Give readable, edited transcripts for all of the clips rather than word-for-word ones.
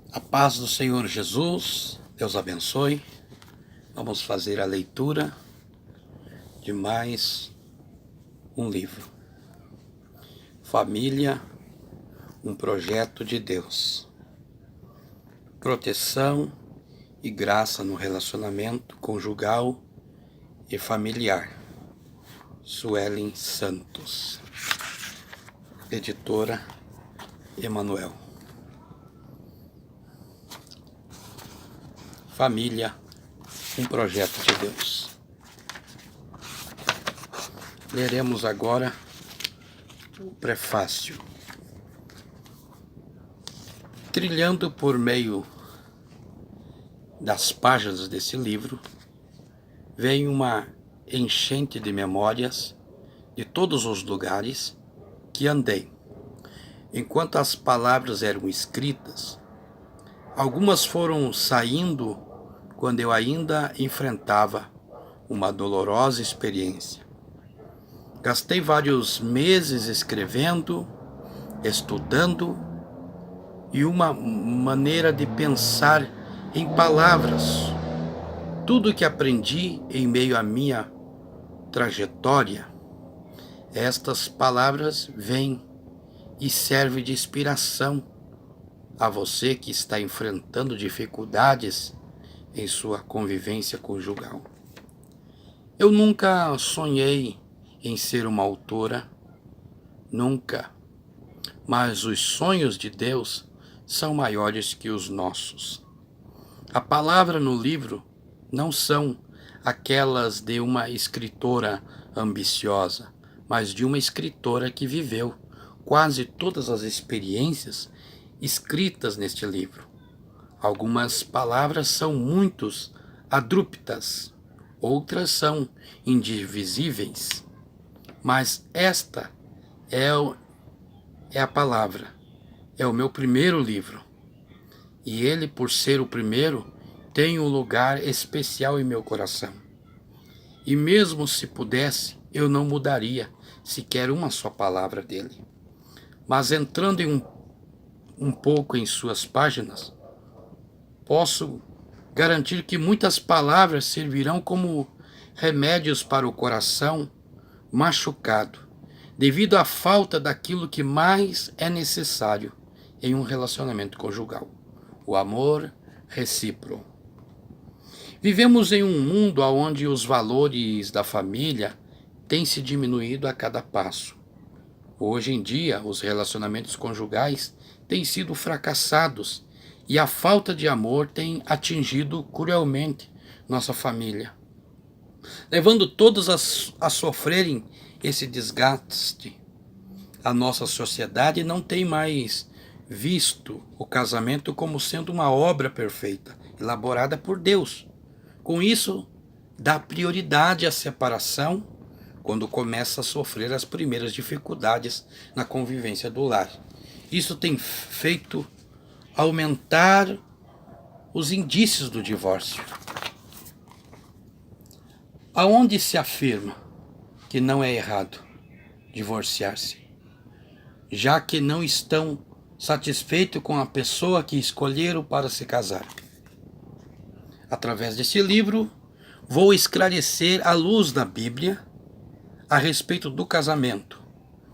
A paz do Senhor Jesus, Deus abençoe. Vamos fazer a leitura de mais um livro. Família, um projeto de Deus. Proteção e graça no relacionamento conjugal e familiar. Suelen Santos. Editora Emanuel. Família, um projeto de Deus. Leremos agora o prefácio. Trilhando por meio das páginas desse livro, vem uma enchente de memórias de todos os lugares que andei. Enquanto as palavras eram escritas, algumas foram saindo quando eu ainda enfrentava uma dolorosa experiência. Gastei vários meses escrevendo, estudando, e uma maneira de pensar em palavras. Tudo que aprendi em meio à minha trajetória, estas palavras vêm e servem de inspiração a você que está enfrentando dificuldades em sua convivência conjugal. Eu nunca sonhei em ser uma autora, nunca, mas os sonhos de Deus são maiores que os nossos. A palavra no livro não são aquelas de uma escritora ambiciosa, mas de uma escritora que viveu quase todas as experiências escritas neste livro. Algumas palavras são muitos adrúptas, outras são indivisíveis, mas esta é a palavra, é o meu primeiro livro, e ele, por ser o primeiro, tem um lugar especial em meu coração. E mesmo se pudesse, eu não mudaria sequer uma só palavra dele. Mas entrando em um pouco em suas páginas, posso garantir que muitas palavras servirão como remédios para o coração machucado, devido à falta daquilo que mais é necessário em um relacionamento conjugal: o amor recíproco. Vivemos em um mundo onde os valores da família têm se diminuído a cada passo. Hoje em dia, os relacionamentos conjugais têm sido fracassados e a falta de amor tem atingido cruelmente nossa família, levando todos a sofrerem esse desgaste. A nossa sociedade não tem mais visto o casamento como sendo uma obra perfeita, elaborada por Deus. Com isso, dá prioridade à separação quando começa a sofrer as primeiras dificuldades na convivência do lar. Isso tem feito aumentar os indícios do divórcio. Aonde se afirma que não é errado divorciar-se, já que não estão satisfeitos com a pessoa que escolheram para se casar. Através desse livro, vou esclarecer à luz da Bíblia a respeito do casamento,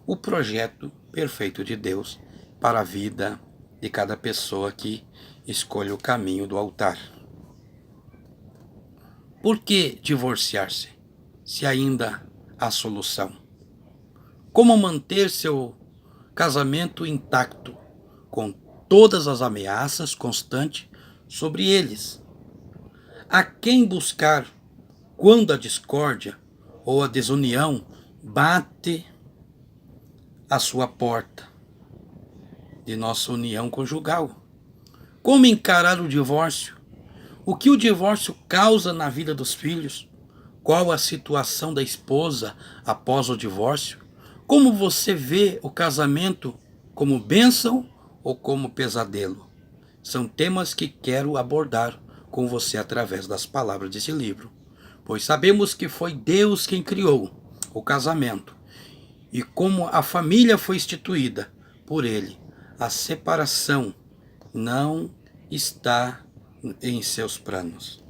o projeto perfeito de Deus para a vida de cada pessoa que escolhe o caminho do altar. Por que divorciar-se, se ainda há solução? Como manter seu casamento intacto, com todas as ameaças constantes sobre eles? A quem buscar quando a discórdia ou a desunião bate à sua porta de nossa união conjugal? Como encarar o divórcio? O que o divórcio causa na vida dos filhos? Qual a situação da esposa após o divórcio? Como você vê o casamento, como bênção ou como pesadelo? São temas que quero abordar com você através das palavras desse livro, pois sabemos que foi Deus quem criou o casamento, e como a família foi instituída por Ele, a separação não está em seus planos.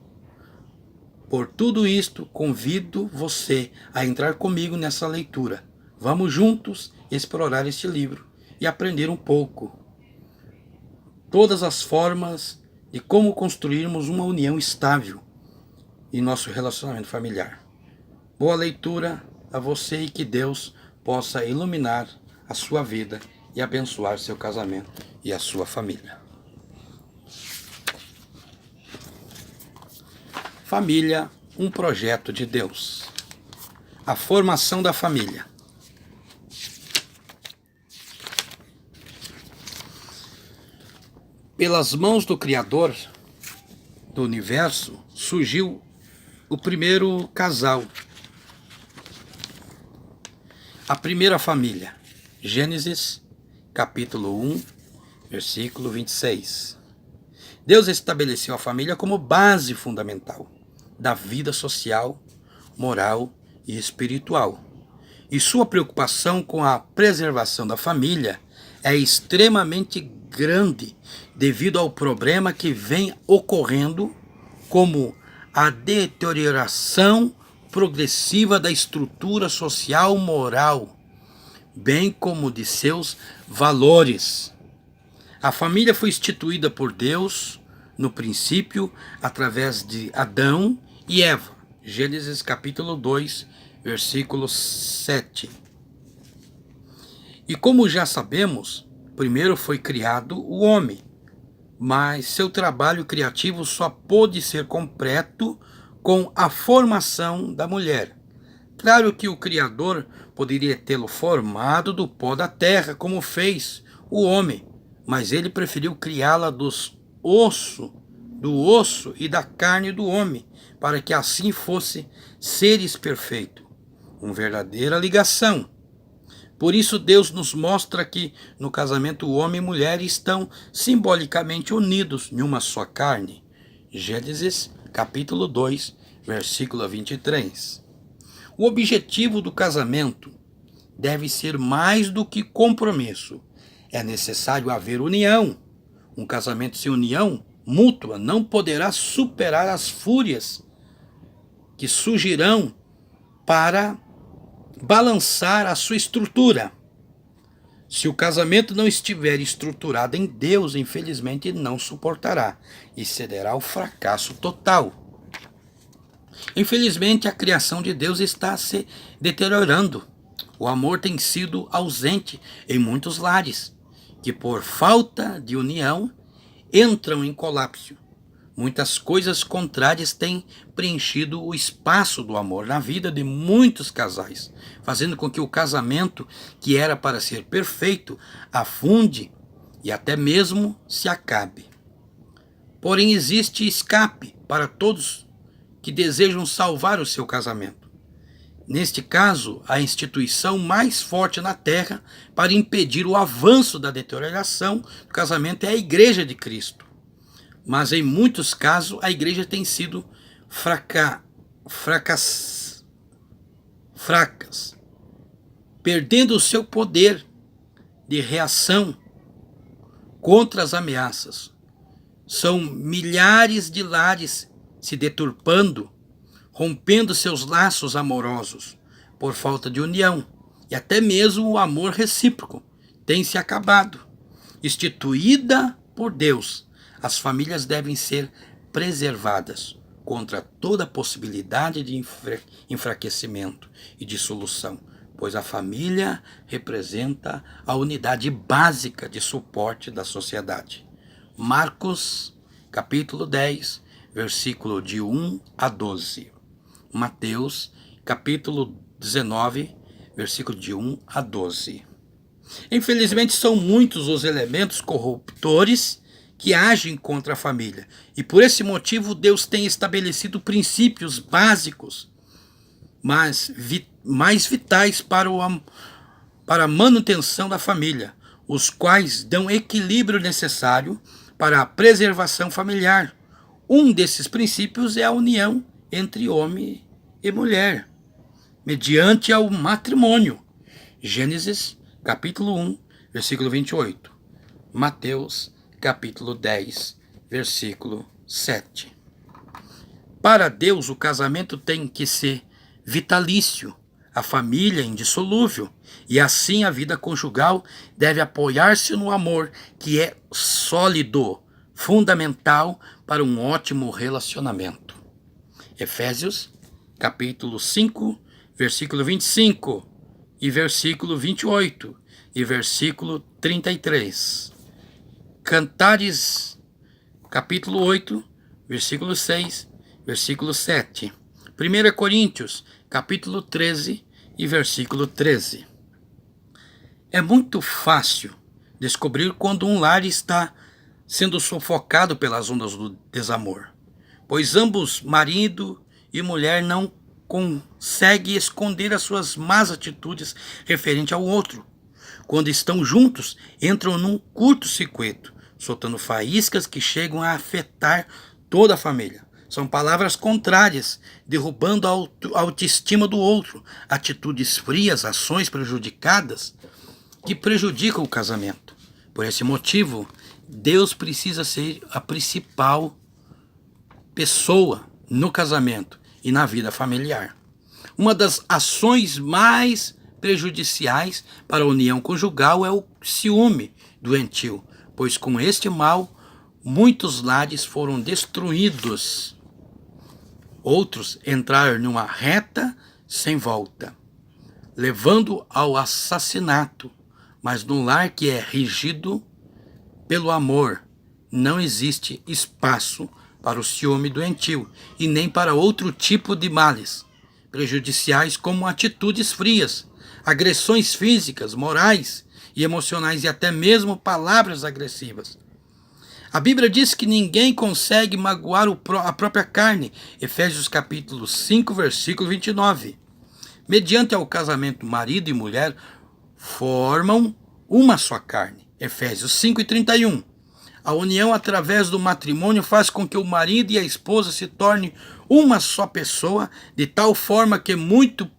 Por tudo isto, convido você a entrar comigo nessa leitura. Vamos juntos explorar este livro e aprender um pouco todas as formas de como construirmos uma união estável em nosso relacionamento familiar. Boa leitura a você e que Deus possa iluminar a sua vida e abençoar seu casamento e a sua família. Família, um projeto de Deus. A formação da família. Pelas mãos do Criador do universo, surgiu o primeiro casal, a primeira família. Gênesis, capítulo 1, versículo 26. Deus estabeleceu a família como base fundamental da vida social, moral e espiritual. E sua preocupação com a preservação da família é extremamente grande devido ao problema que vem ocorrendo, como a deterioração progressiva da estrutura social moral, bem como de seus valores. A família foi instituída por Deus no princípio através de Adão e Eva. Gênesis capítulo 2, versículo 7. E como já sabemos, primeiro foi criado o homem, mas seu trabalho criativo só pôde ser completo com a formação da mulher. Claro que o Criador poderia tê-lo formado do pó da terra, como fez o homem, mas ele preferiu criá-la do osso e da carne do homem, para que assim fosse seres perfeitos, uma verdadeira ligação. Por isso Deus nos mostra que no casamento o homem e mulher estão simbolicamente unidos em uma só carne. Gênesis capítulo 2, versículo 23. O objetivo do casamento deve ser mais do que compromisso. É necessário haver união. Um casamento sem união mútua não poderá superar as fúrias que surgirão para balançar a sua estrutura. Se o casamento não estiver estruturado em Deus, infelizmente não suportará e cederá ao fracasso total. Infelizmente, a criação de Deus está se deteriorando. O amor tem sido ausente em muitos lares, que por falta de união entram em colapso. Muitas coisas contrárias têm preenchido o espaço do amor na vida de muitos casais, fazendo com que o casamento, que era para ser perfeito, afunde e até mesmo se acabe. Porém, existe escape para todos que desejam salvar o seu casamento. Neste caso, a instituição mais forte na terra para impedir o avanço da deterioração do casamento é a Igreja de Cristo. Mas em muitos casos a igreja tem sido fracas, perdendo o seu poder de reação contra as ameaças. São milhares de lares se deturpando, rompendo seus laços amorosos por falta de união, e até mesmo o amor recíproco tem se acabado. Instituída por Deus, as famílias devem ser preservadas contra toda possibilidade de enfraquecimento e dissolução, pois a família representa a unidade básica de suporte da sociedade. Marcos, capítulo 10, versículo de 1 a 12. Mateus, capítulo 19, versículo de 1 a 12. Infelizmente, são muitos os elementos corruptores que agem contra a família. E por esse motivo Deus tem estabelecido princípios básicos, mas mais vitais para a manutenção da família, os quais dão equilíbrio necessário para a preservação familiar. Um desses princípios é a união entre homem e mulher, mediante ao matrimônio. Gênesis, capítulo 1, versículo 28. Mateus, capítulo 10, versículo 7. Para Deus, o casamento tem que ser vitalício, a família indissolúvel, e assim a vida conjugal deve apoiar-se no amor, que é sólido, fundamental para um ótimo relacionamento. Efésios, capítulo 5, versículo 25, e versículo 28, e versículo 33. Cantares, capítulo 8, versículo 6, versículo 7. 1 Coríntios, capítulo 13 e versículo 13. É muito fácil descobrir quando um lar está sendo sufocado pelas ondas do desamor, pois ambos, marido e mulher, não conseguem esconder as suas más atitudes referente ao outro. Quando estão juntos, entram num curto-circuito, soltando faíscas que chegam a afetar toda a família. São palavras contrárias, derrubando a autoestima do outro, atitudes frias, ações prejudicadas que prejudicam o casamento. Por esse motivo, Deus precisa ser a principal pessoa no casamento e na vida familiar. Uma das ações mais prejudiciais para a união conjugal é o ciúme doentio, pois com este mal muitos lares foram destruídos. Outros entraram numa reta sem volta, levando ao assassinato. Mas no lar que é regido pelo amor, não existe espaço para o ciúme doentio e nem para outro tipo de males prejudiciais, como atitudes frias, agressões físicas, morais e emocionais, e até mesmo palavras agressivas. A Bíblia diz que ninguém consegue magoar a própria carne. Efésios capítulo 5, versículo 29. Mediante ao casamento, marido e mulher formam uma só carne. Efésios 5 e 31. A união através do matrimônio faz com que o marido e a esposa se tornem uma só pessoa, de tal forma que muito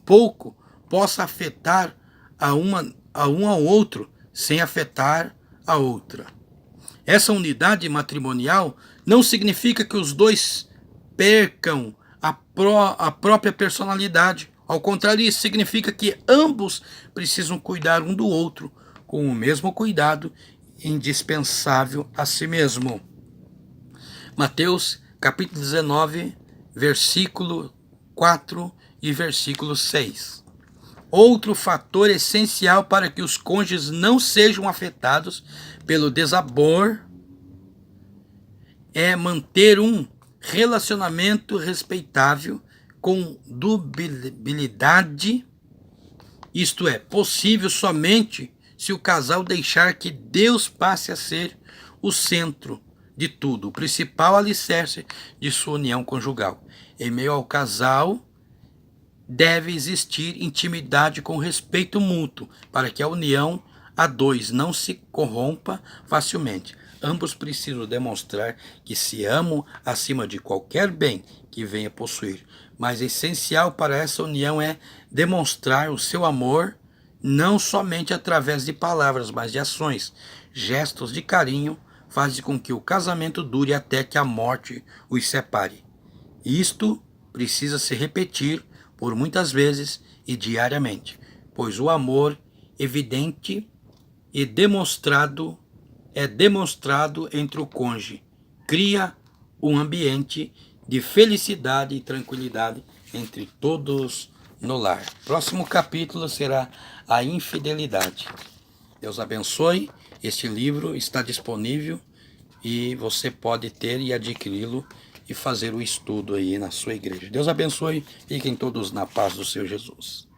pouco possa afetar um ao outro sem afetar a outra. Essa unidade matrimonial não significa que os dois percam a própria personalidade. Ao contrário, isso significa que ambos precisam cuidar um do outro com o mesmo cuidado indispensável a si mesmo. Mateus capítulo 19, versículo 4 e versículo 6. Outro fator essencial para que os cônjuges não sejam afetados pelo desamor é manter um relacionamento respeitável com dubilidade. Isto é possível somente se o casal deixar que Deus passe a ser o centro de tudo, o principal alicerce de sua união conjugal. Em meio ao casal, deve existir intimidade com respeito mútuo, para que a união a dois não se corrompa facilmente. Ambos precisam demonstrar que se amam acima de qualquer bem que venha possuir. Mas essencial para essa união é demonstrar o seu amor não somente através de palavras, mas de ações. Gestos de carinho fazem com que o casamento dure até que a morte os separe. Isto precisa se repetir por muitas vezes e diariamente, pois o amor evidente e demonstrado entre o cônjuge cria um ambiente de felicidade e tranquilidade entre todos no lar. Próximo capítulo será a infidelidade. Deus abençoe. Este livro está disponível e você pode ter e adquiri-lo e fazer o estudo aí na sua igreja. Deus abençoe. Fiquem todos na paz do Senhor Jesus.